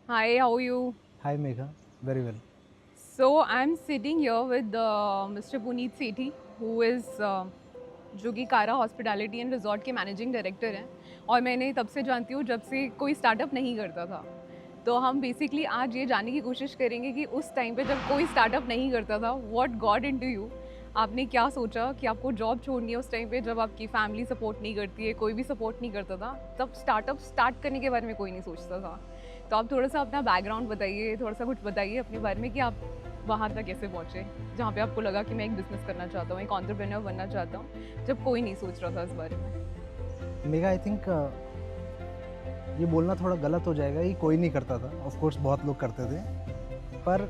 Hi, how are you? Hi Megha, very well. So I'm sitting here with Mr. Puneet Sethi, who is जो कि कारा hospitality and resort के managing director हैं और मैं इन्हें तब से जानती हूँ जब से कोई स्टार्टअप नहीं करता था। तो हम बेसिकली आज ये जानने की कोशिश करेंगे कि उस टाइम पे जब कोई स्टार्टअप नहीं करता था, व्हाट गॉट इनटू यू? आपने क्या सोचा कि आपको जॉब छोड़नी है उस टाइम पे जब आपकी फैमिली सपोर्ट नहीं करती है, कोई भी सपोर्ट नहीं करता था, तब स्टार्टअप स्टार्ट करने के बारे में कोई नहीं सोचता था। तो आप थोड़ा-सा अपना बैकग्राउंड बताइए, थोड़ा-सा कुछ बताइए अपने बारे में कि आप वहाँ तक कैसे पहुँचे? जहाँ पे आपको लगा कि मैं एक बिज़नेस करना चाहता हूँ, एक एंटरप्रेन्योर बनना चाहता हूँ, जब कोई नहीं सोच रहा था इस बारे में। मेगा आई थिंक ये बोलना थोड़ा गलत हो जाएगा, ये कोई नहीं करता था। ऑफ कोर्स बहुत लोग करते थे, पर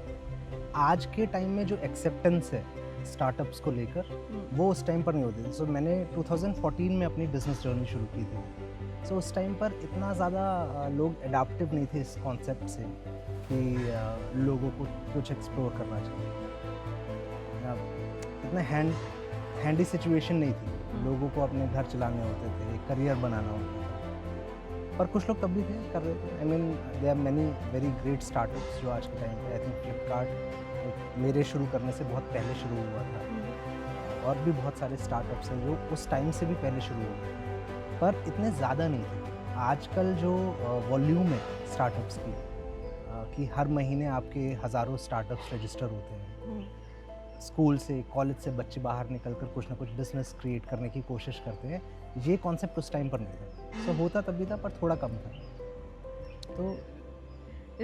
आज के टाइम में जो एक्सेप्टेंस है स्टार्टअप्स को लेकर, वो उस टाइम पर नहीं होती थी। सो मैंने 2014 में अपनी बिजनेस जर्नी शुरू की थी। सो उस टाइम पर इतना ज़्यादा लोग अडाप्टिव नहीं थे इस कॉन्सेप्ट से कि लोगों को कुछ एक्सप्लोर करना चाहिए। इतना हैंडी सिचुएशन नहीं थी। लोगों को अपने घर चलाने होते थे, करियर बनाना होता था। पर कुछ लोग तब भी थे, कर रहे थे। I mean there are many very great startups जो आज के टाइम पे आई थिंक फ्लिपकार्ट मेरे शुरू करने से बहुत पहले शुरू हुआ था। और भी बहुत सारे स्टार्टअप्स हैं जो उस टाइम से भी पहले शुरू हो गए, पर इतने ज़्यादा नहीं थे। आजकल जो वॉल्यूम है स्टार्टअप्स की, कि हर महीने आपके हज़ारों स्टार्टअप्स रजिस्टर होते हैं। स्कूल से, कॉलेज से बच्चे बाहर निकल कर कुछ ना कुछ बिजनेस क्रिएट करने की कोशिश करते हैं। ये कॉन्सेप्ट उस टाइम पर नहीं था। सो होता तब भी था, पर थोड़ा कम था। तो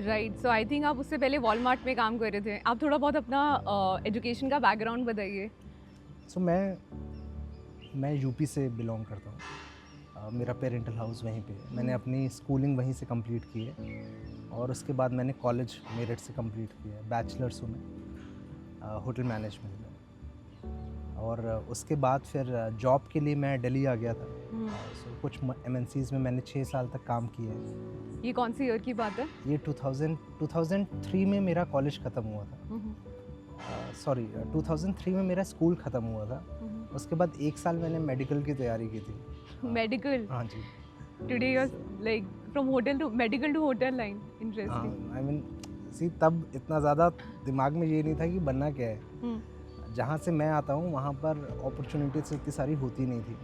राइट, सो आई थिंक आप उससे पहले वॉलमार्ट में काम कर रहे थे। आप थोड़ा बहुत अपना एजुकेशन का बैकग्राउंड बताइए। सो मैं यूपी से बिलोंग करता हूँ। मेरा पेरेंटल हाउस वहीं पे है। मैंने अपनी स्कूलिंग वहीं से कंप्लीट की है, और उसके बाद मैंने कॉलेज मेरठ से कंप्लीट किया है, बैचलर्स हूँ मैं होटल मैनेजमेंट में। और उसके बाद फिर जॉब के लिए मैं दिल्ली आ गया था। सो कुछ एमएनसीज़ में मैंने 6 साल तक काम किया है। ये कौन सी ईयर की बात है? ये 2003 में मेरा कॉलेज ख़त्म हुआ था। सॉरी 2003 में मेरा स्कूल ख़त्म हुआ था। उसके बाद 1 साल मैंने मेडिकल की तैयारी की थी। मेडिकल? हाँ जी। Today you are like from hotel to medical to hotel line. हाँ, इंटरेस्टिंग। आई मीन सी तब इतना ज़्यादा दिमाग में ये नहीं था कि बनना क्या है। जहाँ से मैं आता हूँ वहाँ पर अपॉर्चुनिटीज़ इतनी सारी होती नहीं थी।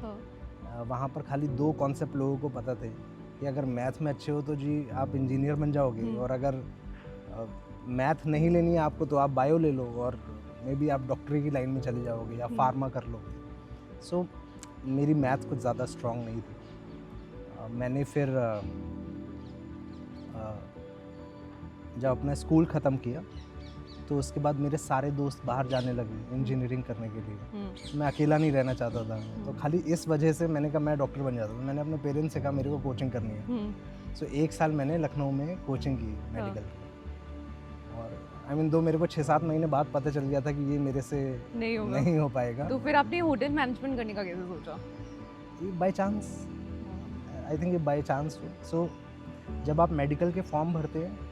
वहाँ पर खाली 2 कॉन्सेप्ट लोगों को पता थे कि अगर मैथ में अच्छे हो तो जी आप इंजीनियर बन जाओगे, और अगर मैथ नहीं लेनी है आपको तो आप बायो ले लो, और मे बी आप डॉक्टरी की लाइन में चले जाओगे या फार्मा कर लो। सो मेरी मैथ कुछ ज़्यादा स्ट्रॉन्ग नहीं थी। मैंने फिर जब अपना स्कूल ख़त्म किया तो उसके बाद मेरे सारे दोस्त बाहर जाने लगे इंजीनियरिंग करने के लिए। मैं अकेला नहीं रहना चाहता था। तो खाली इस वजह से मैंने कहा मैं डॉक्टर बन जाता था। मैंने अपने पेरेंट्स से कहा मेरे को कोचिंग करनी है। सो 1 साल मैंने लखनऊ में कोचिंग की मेडिकल की। और आई मीन दो मेरे को 6-7 महीने बाद पता चल गया था कि ये मेरे से नहीं होगा। नहीं हो पाएगा। तो फिर आपने होटल मैनेजमेंट करने का कैसे सोचा? ये बाई चांस, आई थिंक ये बाई चांस हो। सो जब आप मेडिकल के फॉर्म भरते हैं,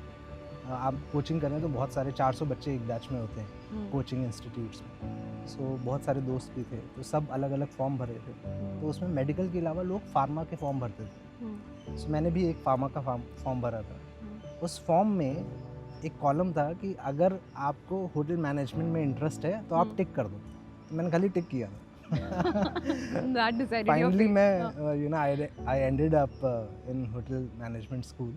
आप कोचिंग करें तो बहुत सारे 400 बच्चे एक बैच में होते हैं कोचिंग इंस्टीट्यूट्स में। सो बहुत सारे दोस्त भी थे, तो सब अलग अलग फॉर्म भरे थे। तो उसमें मेडिकल के अलावा लोग फार्मा के फॉर्म भरते थे। सो मैंने भी एक फार्मा का फॉर्म भरा था। उस फॉर्म में एक कॉलम था कि अगर आपको होटल मैनेजमेंट में इंटरेस्ट है तो आप टिक कर दो। तो मैंने खाली टिक किया था। That decided your finally fate. मैं I ended up in hotel management school.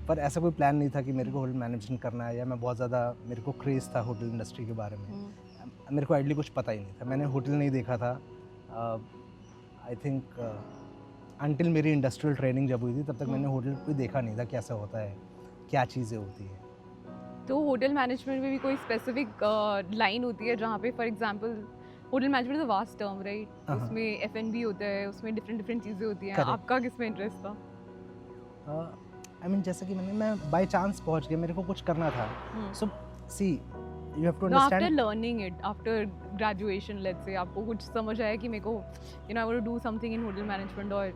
पर ऐसा कोई प्लान नहीं था कि मेरे को होटल मैनेजमेंट करना है, या मैं बहुत ज़्यादा मेरे को क्रेज़ था होटल इंडस्ट्री के बारे में। मेरे को आइडली कुछ पता ही नहीं था। मैंने होटल नहीं देखा था। आई थिंक अंटिल मेरी इंडस्ट्रियल ट्रेनिंग जब हुई थी तब तक मैंने होटल कोई देखा नहीं था, कैसा होता है, क्या चीज़ें होती हैं। तो होटल मैनेजमेंट में भी कोई स्पेसिफिक लाइन होती है जहाँ पे for example hotel management is a vast term, right? हाँ, उसमें एफ&बी होता है, उसमें डिफरेंट डिफरेंट चीज़ें होती हैं। करेक्ट। आपका किस में इंटरेस्ट था? आई मीन जैसा कि मैं बाय चांस पहुंच गया, मेरे को कुछ करना था। So see you have to तो after understand. Learning it, after graduation let's say, आपको कुछ समझ आया कि मेरे को I want to do something in hotel management? और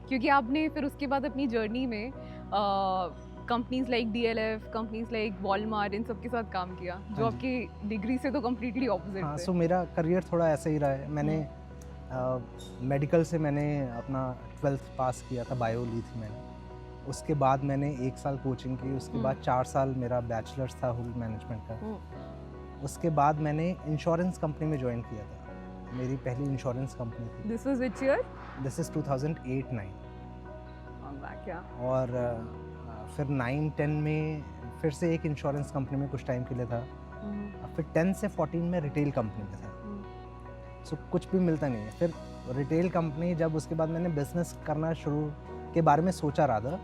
क्योंकि आपने फिर उसके बाद अपनी जर्नी में companies like DLF, companies like Walmart, इन सब के साथ काम किया जो हाँ जी। आपकी डिग्री से तो कम्प्लीटली ऑपोजिट हाँ, थे। सो मेरा करियर थोड़ा ऐसा ही रहा है। मैंने मेडिकल से मैंने अपना 12th पास किया था, बायो ली थी मैंने। उसके बाद मैंने 1 साल कोचिंग की, उसके बाद 4 साल मेरा बैचलर्स था होटल मैनेजमेंट का। उसके बाद मैंने इंश्योरेंस कंपनी में ज्वाइन किया था। मेरी पहली इंश्योरेंस कंपनी थी। This was which year? This is 2008-9। क्या? और फिर 9-10 में फिर से एक इंश्योरेंस कंपनी में कुछ टाइम के लिए था। फिर 10 से 14 में रिटेल कंपनी में था। सो कुछ भी मिलता नहीं है। फिर रिटेल कंपनी, जब उसके बाद मैंने बिजनेस करना शुरू के बारे में सोचा रहा था,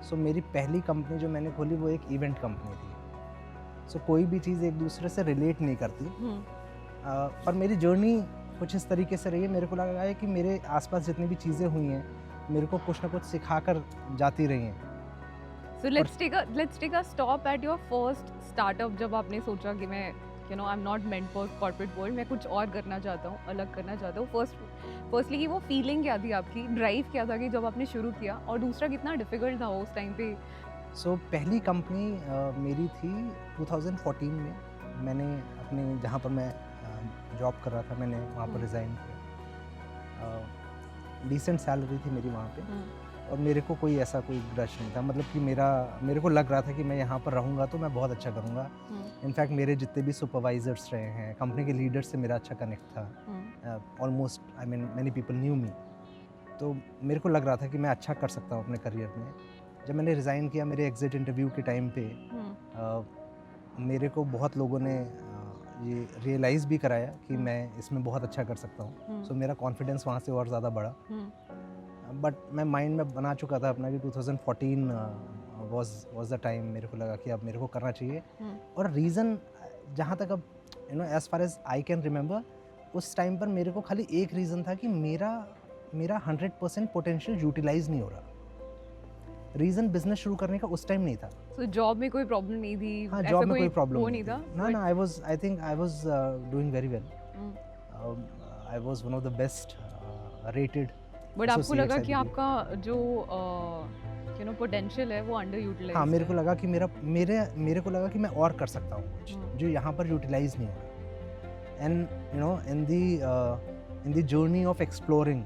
सो मेरी पहली कंपनी जो मैंने खोली वो एक इवेंट कंपनी थी। सो कोई भी चीज़ एक दूसरे से रिलेट नहीं करती। पर मेरी जर्नी कुछ इस तरीके से रही है, मेरे को लगा है कि मेरे आसपास जितनी भी चीज़ें हुई हैं मेरे को कुछ ना कुछ सिखा कर जाती रही हैं। So let's take a stop at your first startup, जब आपने सोचा कि मैं I'm not meant for corporate world, मैं कुछ और करना चाहता हूँ, अलग करना चाहता हूँ। फर्स्टली कि वो फीलिंग क्या थी आपकी, ड्राइव क्या था कि जब आपने शुरू किया, और दूसरा कितना डिफिकल्ट था उस टाइम पे? सो पहली कंपनी मेरी थी 2014 में। मैंने अपने जहाँ पर मैं जॉब कर रहा था मैंने वहाँ पर रिज़ाइन किया। डिसेंट सैलरी थी मेरी वहाँ पे, और मेरे को कोई ऐसा कोई ग्रश नहीं था। मतलब कि मेरे को लग रहा था कि मैं यहाँ पर रहूँगा तो मैं बहुत अच्छा करूँगा। इनफैक्ट मेरे जितने भी सुपरवाइजर्स रहे हैं, कंपनी के लीडर से मेरा अच्छा कनेक्ट था। Almost I mean many people knew me. तो मेरे को लग रहा था कि मैं अच्छा कर सकता हूँ अपने करियर में। जब मैंने रिज़ाइन किया, मेरे एग्ज़िट इंटरव्यू के टाइम पे मेरे को बहुत लोगों ने ये रियलाइज़ भी कराया कि मैं इसमें बहुत अच्छा कर सकता हूँ। सो मेरा कॉन्फिडेंस वहाँ से और ज़्यादा बढ़ा। बट मैं माइंड में बना चुका था अपना कि 2014 वाज द टाइम। मेरे को लगा कि अब मेरे को करना चाहिए। और रीज़न जहाँ तक अब as far as I can remember, उस टाइम पर मेरे को खाली एक रीज़न था कि मेरा 100% पोटेंशियल यूटिलाइज़ नहीं हो रहा। रीज़न बिजनेस शुरू करने का उस टाइम नहीं था। So जॉब में कोई प्रॉब्लम नहीं थी? हाँ, जॉब में कोई प्रॉब्लम नहीं था? ना, I think I was doing very well. I was one of the best rated. But आपको लगा कि आपका जो पोटेंशियल है वो अंडर यूटिलाइज्ड? हाँ, मेरे को लगा कि मेरे को लगा कि मैं और कर सकता हूँ कुछ जो यहाँ पर यूटिलाइज नहीं हो रहा। And in the journey of exploring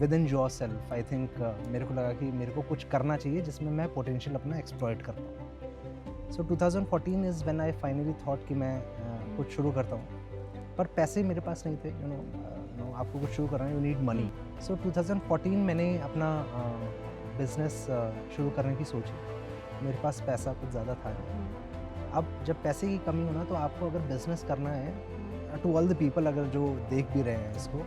with in your self, I think मेरे को लगा कि मेरे को कुछ करना चाहिए जिसमें मैं पोटेंशियल अपना एक्सप्लॉइट कर पाऊँ। सो 2014 is when I finally thought कि मैं कुछ शुरू करता हूँ। पर पैसे मेरे पास नहीं थे। आपको कुछ शुरू करना है, यू नीड मनी। सो 2014 मैंने अपना बिज़नेस शुरू करने की सोची। मेरे पास पैसा कुछ ज़्यादा था नहीं। अब जब पैसे की कमी हो ना, तो आपको अगर बिज़नेस करना है, टू ऑल द पीपल अगर जो देख भी रहे हैं इसको,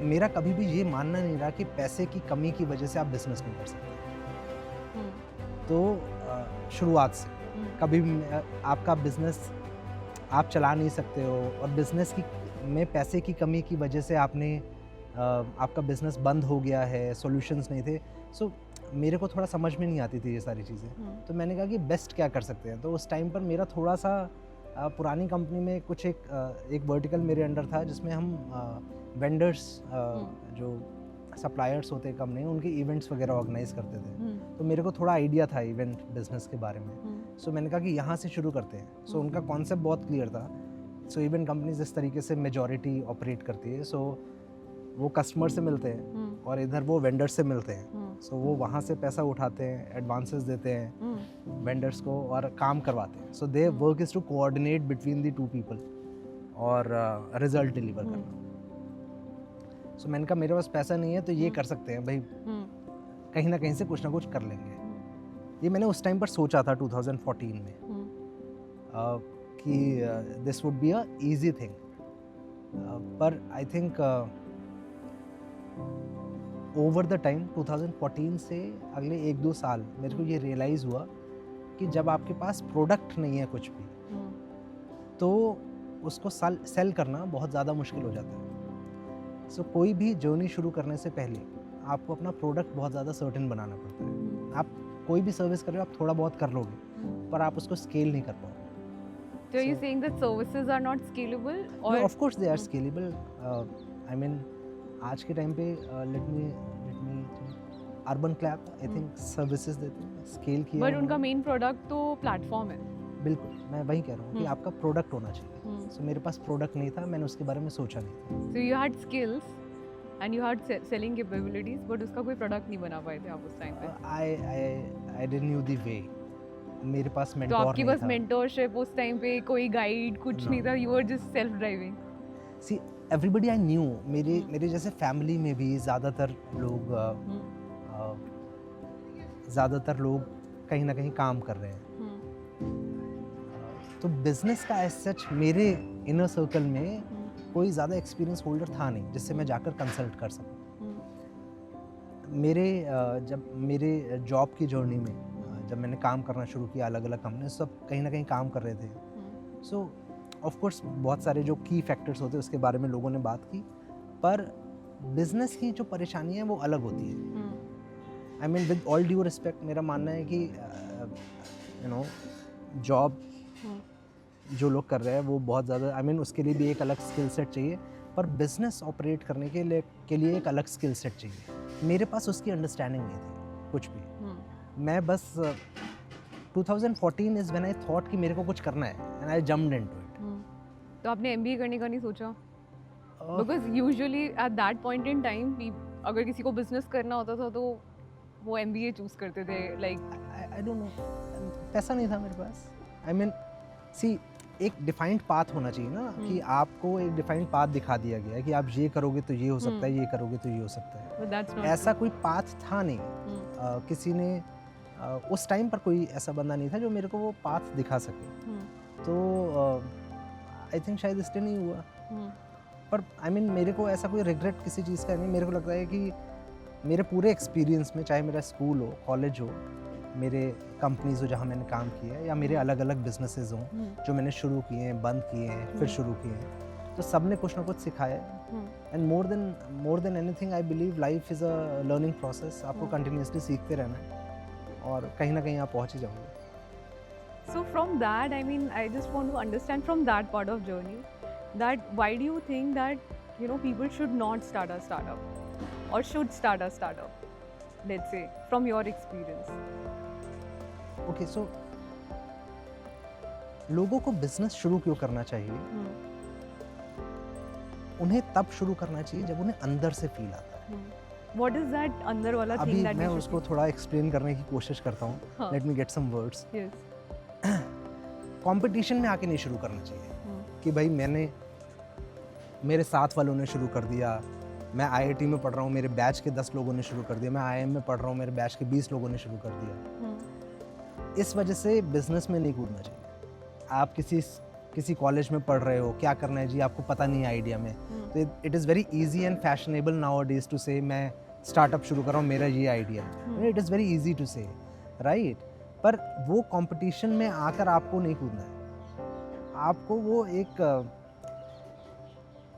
मेरा कभी भी ये मानना नहीं रहा कि पैसे की कमी की वजह से आप बिज़नेस नहीं कर सकते। तो शुरुआत से कभी भी आपका बिज़नेस आप चला नहीं सकते हो, और बिज़नेस में पैसे की कमी की वजह से आपका बिज़नेस बंद हो गया है, सॉल्यूशंस नहीं थे। सो मेरे को थोड़ा समझ में नहीं आती थी ये सारी चीज़ें। तो मैंने कहा कि बेस्ट क्या कर सकते हैं। तो उस टाइम पर मेरा थोड़ा सा पुरानी कंपनी में कुछ एक वर्टिकल मेरे अंडर था जिसमें हम वेंडर्स जो सप्लायर्स होते हैं कंपनी, उनके इवेंट्स वगैरह ऑर्गेनाइज करते थे। तो मेरे को थोड़ा आइडिया था इवेंट बिजनेस के बारे में। सो मैंने कहा कि यहाँ से शुरू करते हैं। सो उनका कॉन्सेप्ट बहुत क्लियर था। सो इवेंट कंपनीज इस तरीके से मेजॉरिटी ऑपरेट करती है। सो वो कस्टमर से मिलते हैं और इधर वो वेंडर से मिलते हैं। सो वो वहाँ से पैसा उठाते हैं, एडवांसेस देते हैं वेंडर्स को और काम करवाते हैं। So they work is to coordinate between the two people और रिजल्ट डिलीवर करना। सो मैंने कहा मेरे पास पैसा नहीं है तो ये कर सकते हैं भाई, कहीं ना कहीं से कुछ ना कुछ कर लेंगे। ये मैंने उस टाइम पर सोचा था 2014 में कि this would be a easy thing. पर I think over the time 2014 से अगले 1-2 साल मेरे को ये रियलाइज़ हुआ कि जब आपके पास प्रोडक्ट नहीं है कुछ भी, तो उसको सेल करना बहुत ज़्यादा मुश्किल हो जाता है। सो कोई भी जर्नी शुरू करने से पहले आपको अपना प्रोडक्ट बहुत ज़्यादा सर्टेन बनाना पड़ता है। आप कोई भी सर्विस कर रहे हो, आप थोड़ा बहुत कर लोगे, पर आप उसको स्केल नहीं कर पाओगे। So are you saying that services are not scalable? Or no, of course they are scalable. I mean आज के टाइम पे let me urban clap I think services देते हैं, स्केल किया। बट उनका मेन प्रोडक्ट तो प्लेटफॉर्म है। बिल्कुल, मैं वही कह रहा हूँ कि आपका प्रोडक्ट होना चाहिए। सो मेरे पास प्रोडक्ट नहीं था, मैंने उसके बारे में सोचा नहीं था। So you had skills, and you had selling capabilities, but उसका कोई प्रोडक्ट नहीं बना पाए थे आप उस टाइम पे। I didn't knew the way, मेरे पास तो मेंटोर आपकी नहीं बस था। मेंटोरशिप उस टाइम पे, कोई गाइड कुछ No. नहीं था, you were just self driving. See everybody I knew, मेरे जैसे फैमिली में भी ज़्यादातर लोग कहीं ना कहीं काम कर रहे हैं। तो बिजनेस का एज सच मेरे इनर सर्कल में कोई ज़्यादा एक्सपीरियंस होल्डर था नहीं जिससे मैं जाकर कंसल्ट कर सकूं। जब मेरे जॉब की जर्नी में जब मैंने काम करना शुरू किया, अलग अलग कंपनी सब कहीं ना कहीं काम कर रहे थे। सो ऑफ कोर्स बहुत सारे जो की फैक्टर्स होते हैं उसके बारे में लोगों ने बात की, पर बिजनेस की जो परेशानी है वो अलग होती है। I mean with all due respect, मेरा मानना है कि जॉब जो लोग कर रहे हैं वो बहुत ज़्यादा उसके लिए भी एक अलग स्किल सेट चाहिए, पर बिजनेस ऑपरेट करने के लिए एक अलग स्किल सेट चाहिए। मेरे पास उसकी अंडरस्टैंडिंग नहीं थी कुछ भी। मैं बस 2014 इज़ व्हेन आई थॉट कि मेरे को कुछ करना है and I jumped into it. तो आपने एमबीए करने का नहीं सोचा? Because usually at that point in time अगर किसी को बिजनेस करना होता था तो वो एमबीए चूज करते थे। लाइक आई डोंट नो, पैसा नहीं था मेरे पास। सी एक डिफाइंड पाथ होना चाहिए ना, कि आपको एक डिफाइंड पाथ दिखा दिया गया है कि आप ये करोगे तो ये हो सकता है, ये करोगे तो ये हो सकता है। But that's not ऐसा true. कोई पाथ था नहीं। किसी ने उस टाइम पर कोई ऐसा बंदा नहीं था जो मेरे को वो पाथ दिखा सके। तो आई थिंक शायद इसलिए नहीं हुआ। पर मेरे को ऐसा कोई रिग्रेट किसी चीज़ का नहीं। मेरे को लगता है कि मेरे पूरे एक्सपीरियंस में, चाहे मेरा स्कूल हो, कॉलेज हो, मेरे कंपनीज हो जहाँ मैंने काम किया है, या मेरे अलग अलग बिजनेसेस हों जो मैंने शुरू किए हैं, बंद किए हैं, फिर शुरू किए हैं, तो सब ने कुछ ना कुछ सिखाया है। And more than anything I believe life is a learning process. आपको कंटिन्यूसली सीखते रहना है और कहीं ना कहीं आप पहुँच ही जाओगे। So from that, I just want to understand from that part of journey that why do you think that people should not start a startup or should start a startup, let's say from your experience? Okay, so लोगों को business शुरू क्यों करना चाहिए? उन्हें तब शुरू करना चाहिए जब उन्हें अंदर से फील आता है। What is that अंदर वाला अभी thing that मैं we should उसको थोड़ा एक्सप्लेन करने की कोशिश करता हूँ। हाँ. Let me get some words. yes competition में आके नहीं शुरू करना चाहिए कि भाई मेरे साथ वालों ने शुरू कर दिया, मैं आईआईटी में पढ़ रहा हूँ, मेरे बैच के 10 लोगों ने शुरू कर दिया, मैं आईआईएम में पढ़ रहा हूँ, मेरे बैच के 20 लोगों ने शुरू कर दिया। इस वजह से बिजनेस में नहीं कूदना चाहिए। आप किसी कॉलेज में पढ़ रहे हो, क्या करना है जी आपको पता नहीं है आइडिया में, तो it is very easy and fashionable nowadays to say मैं स्टार्टअप शुरू कर रहा हूँ, मेरा ये आइडिया है। It is very easy to say, right? पर वो कंपटीशन में आकर आपको नहीं कूदना है। आपको वो एक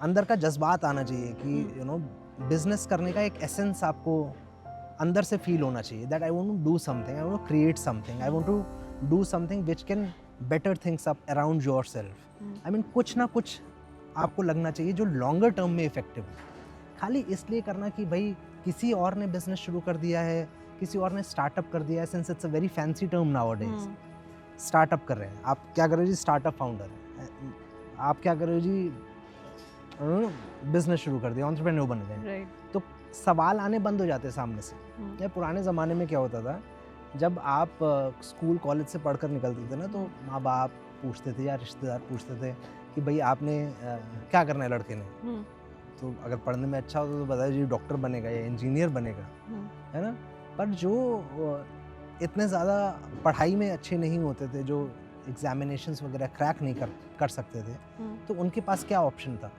अंदर का जज्बात आना चाहिए कि बिजनेस करने का एक एसेंस आपको अंदर से फील होना चाहिए, that I want to do something, I want to create something, I want to do something which can better things up around yourself. कुछ ना कुछ आपको लगना चाहिए जो लॉन्गर टर्म में इफेक्टिव हो। खाली इसलिए करना कि भाई किसी और ने बिजनेस शुरू कर दिया है, किसी और ने स्टार्टअप कर दिया है, since it's a very fancy term nowadays. Startup कर रहे हैं, आप क्या कर रहे हो जी? स्टार्टअप फाउंडर है। आप क्या कर रहे हो जी? बिजनेस शुरू कर दिया, एंटरप्रेन्योर बन गए। right तो सवाल आने बंद हो जाते हैं सामने से। या पुराने ज़माने में क्या होता था, जब आप स्कूल कॉलेज से पढ़कर निकलते थे ना, तो माँ बाप पूछते थे या रिश्तेदार पूछते थे कि भाई आपने क्या करना है लड़के ने। तो अगर पढ़ने में अच्छा होता तो बताया जी डॉक्टर बनेगा या इंजीनियर बनेगा, है ना। पर जो इतने ज़्यादा पढ़ाई में अच्छे नहीं होते थे, जो एग्जामिनेशंस वगैरह क्रैक नहीं कर सकते थे, तो उनके पास क्या ऑप्शन था?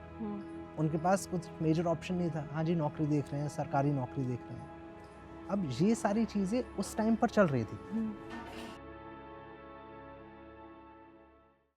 उनके पास कुछ मेजर ऑप्शन नहीं था। हाँ जी, नौकरी देख रहे हैं, सरकारी नौकरी देख रहे हैं। अब ये सारी चीज़ें उस टाइम पर चल रही थी।